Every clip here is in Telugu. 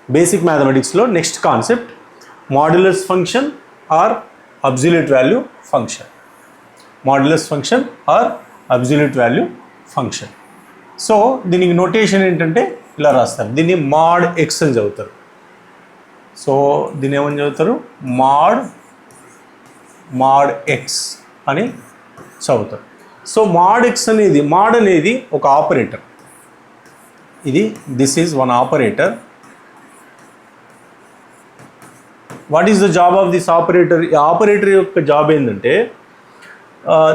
బేసిక్ మ్యాథమెటిక్స్లో next concept modulus function or absolute value function. Modulus function or absolute value function. So దీనికి నోటేషన్ ఏంటంటే ఇలా రాస్తారు, దీన్ని మాడ్ ఎక్స్ అని చదువుతారు. సో దీన్ని ఏమని చదువుతారు, మాడ్ ఎక్స్ అని చదువుతారు. సో మాడ్ ఎక్స్ అనేది, మాడ్ అనేది ఒక operator. This is one operator. What is the job of this operator? ఈ ఆపరేటర్ యొక్క జాబ్ ఏంటంటే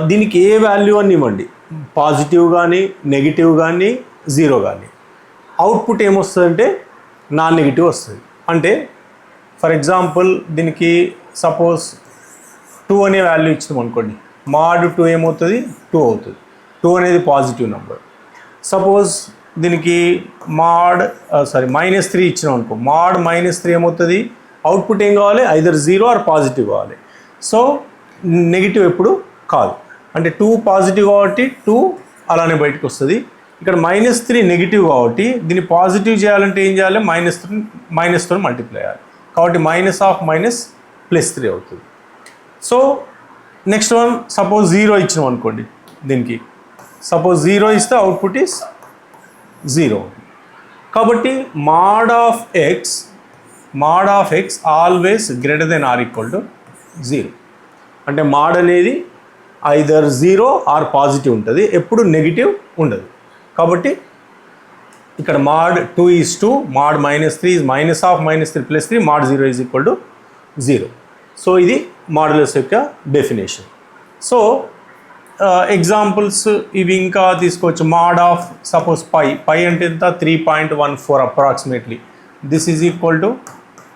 దీనికి ఏ వాల్యూ అని ఇవ్వండి, పాజిటివ్ కానీ నెగిటివ్ కానీ జీరో కానీ, అవుట్పుట్ ఏమొస్తుందంటే నాన్ నెగిటివ్ వస్తుంది. అంటే ఫర్ ఎగ్జాంపుల్ దీనికి సపోజ్ 2 అనే వాల్యూ ఇచ్చినాం అనుకోండి, మాడ్ 2 ఏమవుతుంది, 2 అవుతుంది. 2 అనేది పాజిటివ్ నెంబర్. సపోజ్ దీనికి -3 ఇచ్చినాం అనుకో, మాడ్ -3 ఏమవుతుంది, అవుట్పుట్ ఏం కావాలి, ఐదర్ జీరో ఆర్ పాజిటివ్ కావాలి. సో నెగిటివ్ ఎప్పుడు కాదు. అంటే 2 పాజిటివ్ కాబట్టి 2 అలానే బయటకు వస్తుంది. ఇక్కడ -3 నెగిటివ్ కాబట్టి దీన్ని పాజిటివ్ చేయాలంటే ఏం చేయాలి, మైనస్తో మల్టిప్లై చేయాలి. కాబట్టి -(-) అవుతుంది. సో నెక్స్ట్ వన్, సపోజ్ 0 ఇచ్చినాం అనుకోండి, దీనికి సపోజ్ 0 ఇస్తే అవుట్పుట్ ఈస్ 0. కాబట్టి mod of x always greater than or equal to 0. అంటే మాడ్ అనేది ఐదర్ 0 ఆర్ పాజిటివ్ ఉంటుంది, ఎప్పుడు నెగిటివ్ ఉండదు. కాబట్టి ఇక్కడ mod 2 is 2, mod -3 is -(-) + 3, mod 0 is equal to 0. So ఇది మాడ్యులస్ యొక్క డెఫినేషన్. సో ఎగ్జాంపుల్స్ ఇవి ఇంకా తీసుకోవచ్చు. మాడ్ ఆఫ్ సపోజ్ పై అంటే ఎంత, 3.14 approximately. This is equal to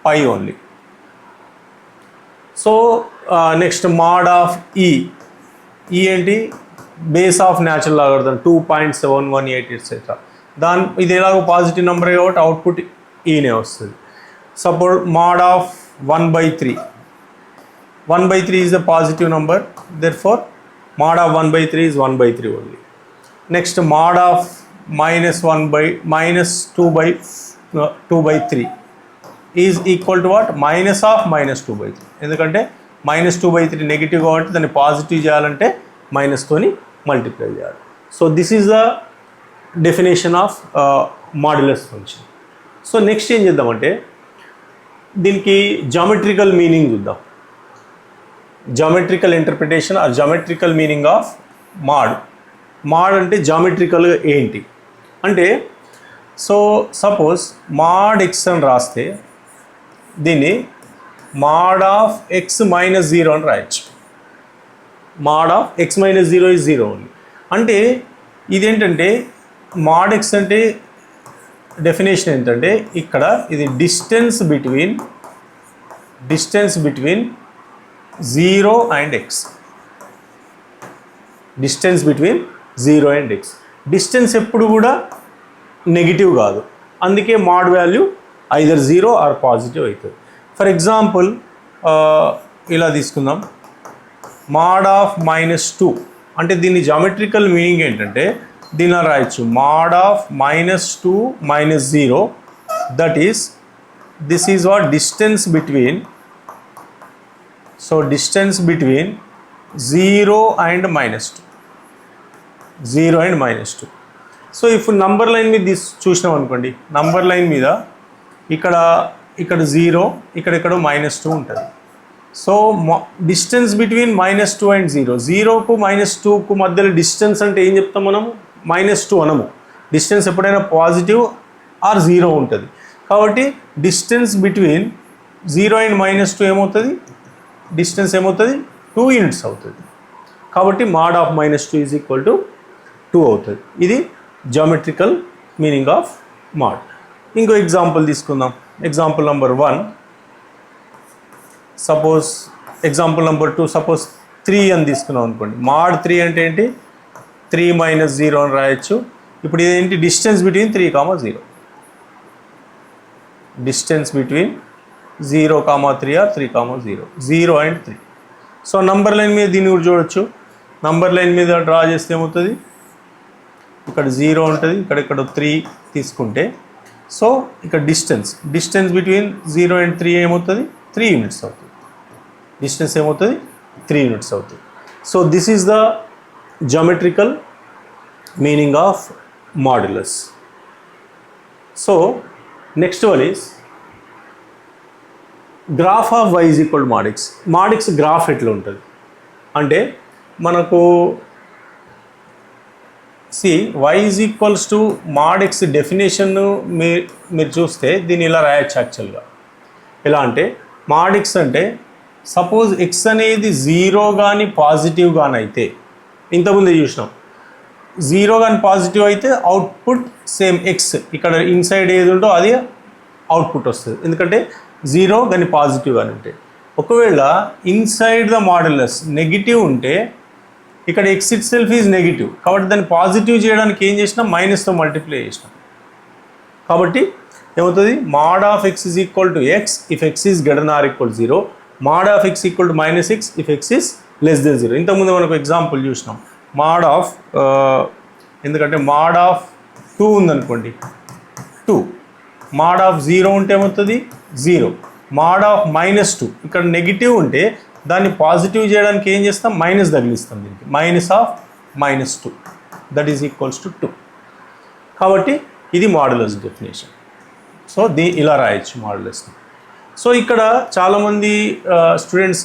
pi only. So next mod of e ఏంటి, base of natural logarithm 2.718 etcetera. ఇది ఎలాగో పాజిటివ్ నెంబర్ కాబట్టి అవుట్పుట్ ఈనే వస్తుంది. Suppose mod of 1/3 is a positive number, therefore mod of 1/3 is 1/3 only. Next mod of -2/3 is equal to what, -(-) ఎందుకంటే -2/3 నెగిటివ్ కాబట్టి దాన్ని పాజిటివ్ చేయాలంటే మైనస్తోని మల్టిప్లై చేయాలి. So this is the definition of modulus function. So next ఏం చేద్దామంటే దీనికి జామెట్రికల్ మీనింగ్ చూద్దాం. Geometrical interpretation or geometrical meaning of mod అంటే జామెట్రికల్గా ఏంటి అంటే, సో సపోజ్ మాడ్ ఎక్స్ అని రాస్తే దీన్ని మాడ్ ఆఫ్ ఎక్స్ -0 అని రాయొచ్చు. Mod of x -0 is 0 only. అంటే ఇదేంటంటే మాడ్ ఎక్స్ అంటే డెఫినేషన్ ఏంటంటే, ఇక్కడ ఇది distance between 0 and x. Distance between 0 and x. Distance ఎప్పుడు కూడా నెగిటివ్ కాదు, అందుకే mod value either 0 or positive అవుతుంది. ఫర్ ఎగ్జాంపుల్ ఇలా తీసుకుందాం, మాడ్ ఆఫ్ -2 అంటే దీని జామెట్రికల్ మీనింగ్ ఏంటంటే, దీనిలో రాయొచ్చు mod of -2 - 0, that is this is what distance between. So distance between 0 and -2. So ఇప్పుడు నంబర్ లైన్ మీద చూసినాం అనుకోండి, నంబర్ లైన్ మీద ఇక్కడ 0, ఇక్కడ -2 ఉంటుంది. సో డిస్టెన్స్ బిట్వీన్ -2 and 0, 0కు -2కు మధ్యలో డిస్టెన్స్ అంటే ఏం చెప్తాం మనం, -2 అనము. డిస్టెన్స్ ఎప్పుడైనా పాజిటివ్ ఆర్ 0 ఉంటుంది. కాబట్టి డిస్టెన్స్ బిట్వీన్ 0 and -2 ఏమవుతుంది, డిస్టెన్స్ ఏమవుతుంది, 2 యూనిట్స్ అవుతుంది. కాబట్టి mod of -2 is equal to 2 అవుతుంది. ఇది జామెట్రికల్ మీనింగ్ ఆఫ్ మాడ్. ఇంకో ఎగ్జాంపుల్ తీసుకుందాం. Example number 1, suppose example number 2, suppose 3 అని తీసుకున్నాం అనుకోండి. మాడ్ 3 అంటే ఏంటి, 3 - 0 అని రాయొచ్చు. ఇప్పుడు ఇదేంటి, distance between 3, 0. Distance between 0, 3 or 3, 0, 0 and 3. So number line మీద దీన్ని కూడా చూడొచ్చు. నంబర్ లైన్ మీద డ్రా చేస్తే ఏమవుతుంది, ఇక్కడ 0 ఉంటుంది, ఇక్కడ 3 తీసుకుంటే, సో ఇక్కడ డిస్టెన్స్ బిట్వీన్ 0 and 3 ఏమవుతుంది 3 యూనిట్స్ అవుతుంది. డిస్టెన్స్ ఏమవుతుంది 3 యూనిట్స్ అవుతుంది. So this is the geometrical meaning of modulus. So next one is graph of y is equal to mod x. mod x graph ఎట్లా ఉంటుంది అంటే మనకు y is equals to mod x definition మీరు చూస్తే దీన్ని ఇలా రాయొచ్చు యాక్చువల్గా. ఎలా అంటే mod x అంటే సపోజ్ x అనేది 0 కానీ పాజిటివ్ కానీ అయితే, ఇంతకుముందు చూసినాం 0 కానీ పాజిటివ్ అయితే అవుట్పుట్ సేమ్ x, ఇక్కడ ఇన్సైడ్ ఏది ఉందో అది అవుట్పుట్ వస్తుంది, ఎందుకంటే 0 కానీ పాజిటివ్ కానీ ఉంటే. ఒకవేళ ఇన్సైడ్ ద మాడ్యులస్ నెగిటివ్ ఉంటే ఇక్కడ x it self is negative, కాబట్టి దాన్ని పాజిటివ్ చేయడానికి ఏం చేసినా మైనస్తో మల్టిప్లై చేసినాం. కాబట్టి ఏమవుతుంది mod of x is equal to x if x is greater than or equal 0, mod of x equal to -x if x is less than 0. ఇంతకుముందు మనకు ఎగ్జాంపుల్ చూసినాం mod of ఎందుకంటే mod of 2 ఉందనుకోండి 2, mod of 0 ఉంటే ఏమవుతుంది 0, mod of -2 ఇక్కడ నెగిటివ్ ఉంటే దాన్ని పాజిటివ్ చేయడానికి ఏం చేస్తాం మైనస్ తగిలిస్తాం, దీనికి -2 దట్ ఈజ్ ఈక్వల్స్ టు 2. కాబట్టి ఇది మాడ్యులస్ డెఫినేషన్. సో ఇలా రాయొచ్చు మాడ్యులస్ని. సో ఇక్కడ చాలామంది స్టూడెంట్స్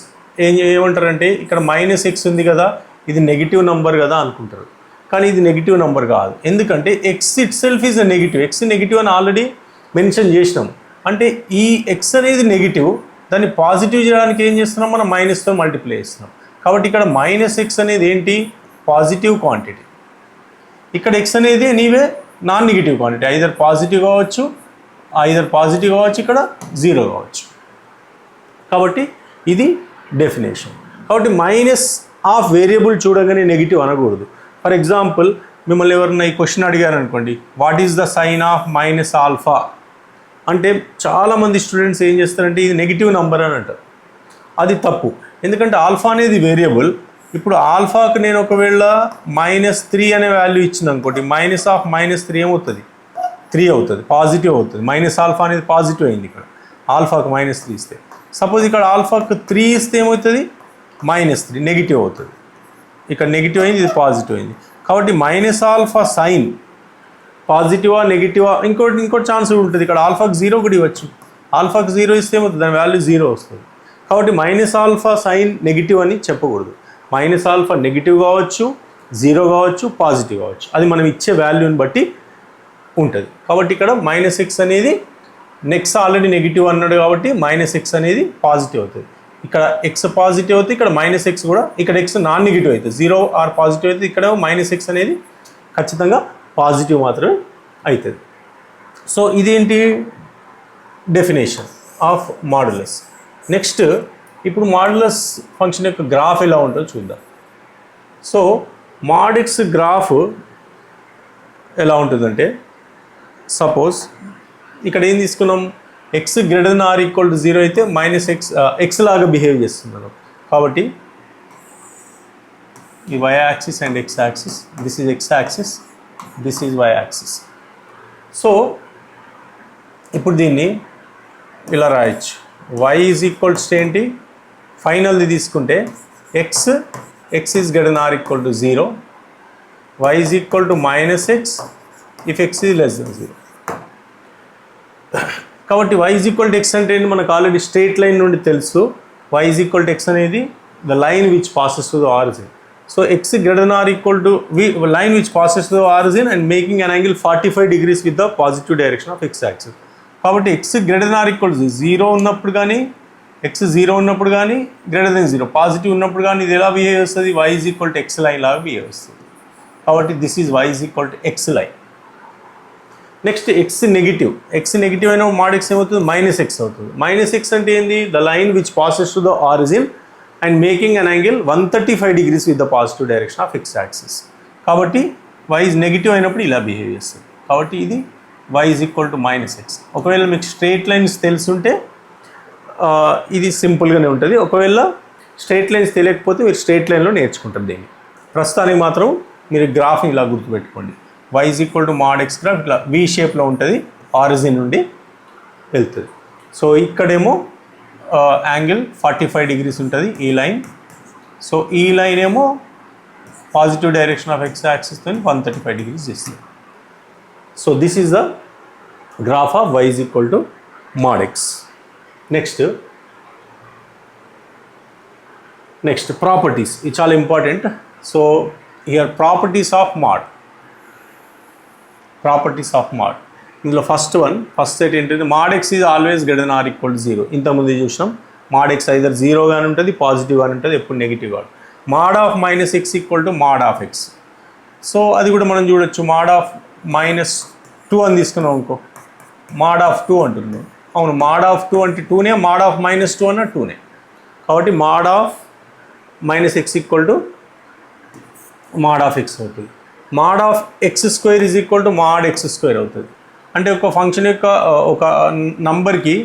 ఏమంటారంటే ఇక్కడ -x ఉంది కదా, ఇది నెగిటివ్ నంబర్ కదా అనుకుంటారు. కానీ ఇది నెగిటివ్ నంబర్ కాదు, ఎందుకంటే x it self is a negative. x negative అని ఆల్రెడీ మెన్షన్ చేసినాం. అంటే ఈ x అనేది నెగిటివ్, దాన్ని పాజిటివ్ చేయడానికి ఏం చేస్తున్నాం మనం మైనస్తో మల్టిప్లై చేస్తున్నాం. కాబట్టి ఇక్కడ -x అనేది ఏంటి పాజిటివ్ క్వాంటిటీ, ఇక్కడ x అనేది anyway non negative quantity, either positive కావచ్చు ఇక్కడ 0 కావచ్చు. కాబట్టి ఇది డెఫినేషన్. కాబట్టి మైనస్ ఆఫ్ వేరియబుల్ చూడగానే నెగిటివ్ అనకూడదు. ఫర్ ఎగ్జాంపుల్ మిమ్మల్ని ఎవరైనా ఈ క్వశ్చన్ అడిగారు అనుకోండి, what is the sign of -α అంటే చాలామంది స్టూడెంట్స్ ఏం చేస్తారంటే ఇది నెగిటివ్ నెంబర్ అని అంటారు. అది తప్పు, ఎందుకంటే ఆల్ఫా అనేది వేరియబుల్. ఇప్పుడు ఆల్ఫాకు నేను ఒకవేళ -3 అనే వాల్యూ ఇచ్చింది అనుకోండి, -3 ఏమవుతుంది 3 అవుతుంది, పాజిటివ్ అవుతుంది. -α అనేది పాజిటివ్ అయింది, ఇక్కడ ఆల్ఫాకు -3 ఇస్తే. సపోజ్ ఇక్కడ ఆల్ఫాకు 3 ఇస్తే ఏమవుతుంది -3 నెగిటివ్ అవుతుంది, ఇక్కడ నెగిటివ్ అయింది, ఇది పాజిటివ్ అయింది. కాబట్టి -α సైన్ పాజిటివా నెగిటివా ఇంకోటి ఛాన్స్ ఉంటుంది. ఇక్కడ ఆల్ఫాకు 0 కూడా ఇవ్వచ్చు, ఆల్ఫాకు 0 ఇస్తే ఏమవుతుంది దాని వాల్యూ 0 వస్తుంది. కాబట్టి -α సైన్ నెగిటివ్ అని చెప్పకూడదు. -α నెగిటివ్ కావచ్చు, 0 కావచ్చు, పాజిటివ్ కావచ్చు, అది మనం ఇచ్చే వాల్యూని బట్టి ఉంటుంది. కాబట్టి ఇక్కడ -x అనేది నెక్స్ట్ ఆల్రెడీ నెగిటివ్ అన్నాడు కాబట్టి -x అనేది పాజిటివ్ అవుతుంది. ఇక్కడ x పాజిటివ్ అవుతుంది, ఇక్కడ -x కూడా, ఇక్కడ x నాన్ నెగిటివ్ అవుతుంది, 0 ఆర్ పాజిటివ్ అవుతుంది, ఇక్కడ -x అనేది ఖచ్చితంగా పాజిటివ్ మాత్రమే అవుతుంది. సో ఇదేంటి డెఫినేషన్ ఆఫ్ మాడ్యులస్. నెక్స్ట్ ఇప్పుడు మాడ్యులస్ ఫంక్షన్ యొక్క గ్రాఫ్ ఎలా ఉంటుందో చూద్దాం. సో mod x గ్రాఫ్ ఎలా ఉంటుందంటే, సపోజ్ ఇక్కడ ఏం తీసుకున్నాం, x greater than or equal to 0 అయితే -x లాగా బిహేవ్ చేస్తున్నాను. కాబట్టి ఈ y axis and x axis, this is x axis, this is y axis. So ఇప్పుడు దీన్ని ఇలా రాయొచ్చు, y ఈజ్ ఈక్వల్స్ ఏంటి ఫైనల్ది తీసుకుంటే x is greater than or equal to 0, y is equal to -x if x is less than 0. కాబట్టి y is equal to x అంటే ఏంటి మనకు ఆల్రెడీ స్ట్రేట్ లైన్ నుండి తెలుసు, y is equal to x అనేది the line which passes to the origin. So x greater than or equal to line which passes through the origin and making an angle 45 degrees with the positive direction of x axis. కాబట్టి x greater than or equal to 0 ఉన్నప్పుడు కానీ, x 0 ఉన్నప్పుడు కానీ, greater than 0 పాజిటివ్ ఉన్నప్పుడు కానీ ఇది ఎలా బిహేవ్ చేస్తుంది, y is equal to x line లాగా బిహేవ్ చేస్తుంది. కాబట్టి this is y is equal to x line. Next x negative అయినా mod x ఏమవుతుంది -x అవుతుంది. -x అంటే ఏంది, the line which passes to the origin and making an angle 135 degrees with the positive direction of x axis. కాబట్టి y ఈజ్ నెగిటివ్ అయినప్పుడు ఇలా బిహేవ్ చేస్తుంది. కాబట్టి ఇది y is equal to -x. ఒకవేళ మీకు స్ట్రేట్ లైన్స్ తెలుసుంటే ఇది సింపుల్గానే ఉంటుంది. ఒకవేళ స్ట్రేట్ లైన్స్ తెలియకపోతే మీరు స్ట్రేట్ లైన్లో నేర్చుకుంటారు దీన్ని. ప్రస్తుతానికి మాత్రం మీరు గ్రాఫ్ని ఇలా గుర్తుపెట్టుకోండి, y is equal to mod x graph ఇట్లా V షేప్లో ఉంటుంది, ఆరిజిన్ నుండి వెళ్తుంది. సో ఇక్కడేమో యాంగిల్ 45 degrees ఉంటుంది ఈ లైన్. సో ఈ లైన్ ఏమో పాజిటివ్ డైరెక్షన్ ఆఫ్ ఎక్స్ యాక్సిస్తో 135 degrees ఇస్తుంది. So this is the graph of y = mod x. Next properties, ఇది చాలా important. So here properties of mod. ఇందులో ఫస్ట్ సెట్ ఏంటంటే mod x is always greater than or equal to 0. ఇంతకుముందు చూసినాం mod x ఐదర్ 0 గాని ఉంటుంది, పాజిటివ్ గాని ఉంటుంది, ఎప్పుడు నెగిటివ్ కాదు. mod of -x = mod of x. So అది కూడా మనం చూడొచ్చు. mod of -2 అని తీసుకున్నాం అనుకో, mod of 2 అంటుంది. అవును, mod of 2 అంటే 2నే, mod of -2 అన్న 2నే. కాబట్టి mod of -x = mod of x అవుతుంది. mod of x² = mod x² అవుతుంది. అంటే ఒక ఫంక్షన్ యొక్క ఒక నంబర్కి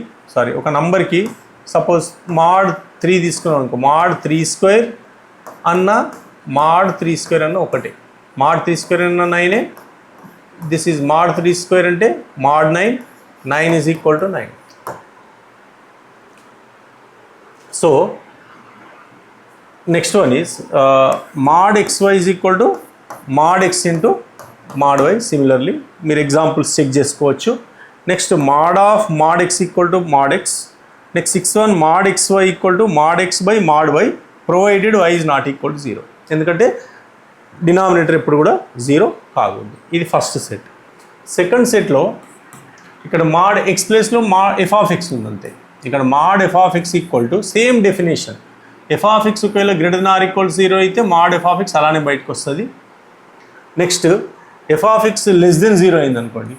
సపోజ్ mod 3 తీసుకున్నాం అనుకో, mod 3² అన్న mod 3² అన్న ఒకటే. mod 3² అన్న 9. దిస్ ఈజ్ mod 3² అంటే mod 9. 9 = 9. So next one is mod xy = mod x into mod y. Similarly మీరు ఎగ్జాంపుల్స్ చెక్ చేసుకోవచ్చు. Next mod of mod x = mod x. Next 6 mod xy = mod x by mod y provided y is not equal to 0. ఎందుకంటే డినామినేటర్ ఎప్పుడు కూడా 0 కాకూడదు. ఇది ఫస్ట్ సెట్. సెకండ్ సెట్లో ఇక్కడ mod x ప్లేస్లో mod f of x ఉందంతే. ఇక్కడ mod f of x = same definition. f of x ఒకవేళ గ్రేటర్ దాన్ ఆర్ ఈక్వల్ 0 అయితే mod f of x అలానే బయటకు వస్తుంది. నెక్స్ట్ f of x <0 అయిందనుకోండి,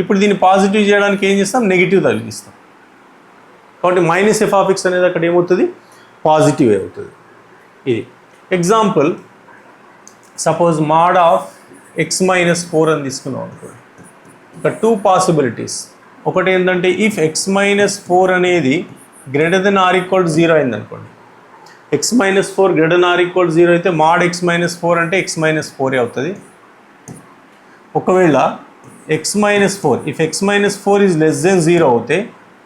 ఇప్పుడు దీన్ని పాజిటివ్ చేయడానికి ఏం చేస్తాం, నెగిటివ్ తగిలిస్తాం. కాబట్టి -f of x అనేది అక్కడ ఏమవుతుంది, పాజిటివ్ అవుతుంది. ఇది example. Suppose mod of x - 4 అని తీసుకున్నాం అనుకోండి. ఇక్కడ 2 పాసిబిలిటీస్. ఒకటి ఏంటంటే ఇఫ్ x - 4 అనేది గ్రేటర్ దెన్ ఆర్ ఈక్వల్ 0 అయిందనుకోండి, x - 4 greater than or equal 0 అయితే mod x - 4 అంటే x - 4 అవుతుంది. ఒకవేళ x - 4 if x - 4 is less than 0 అవుతే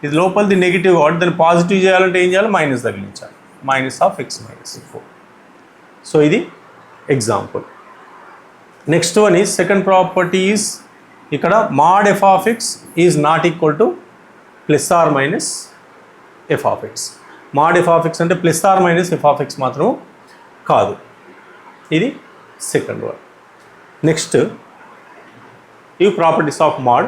ఇది లోపలిది నెగిటివ్ కాబట్టి దాన్ని పాజిటివ్ చేయాలంటే ఏం చేయాలి, మైనస్ తగిలించాలి. -of x - 4. సో ఇది example. Next one is second property is ఇక్కడ mod f of x is not equal to +or - f of x. mod f of x అంటే +or - f of x మాత్రం కాదు. ఇది సెకండ్ వన్. నెక్స్ట్ ఇవి ప్రాపర్టీస్ ఆఫ్ mod.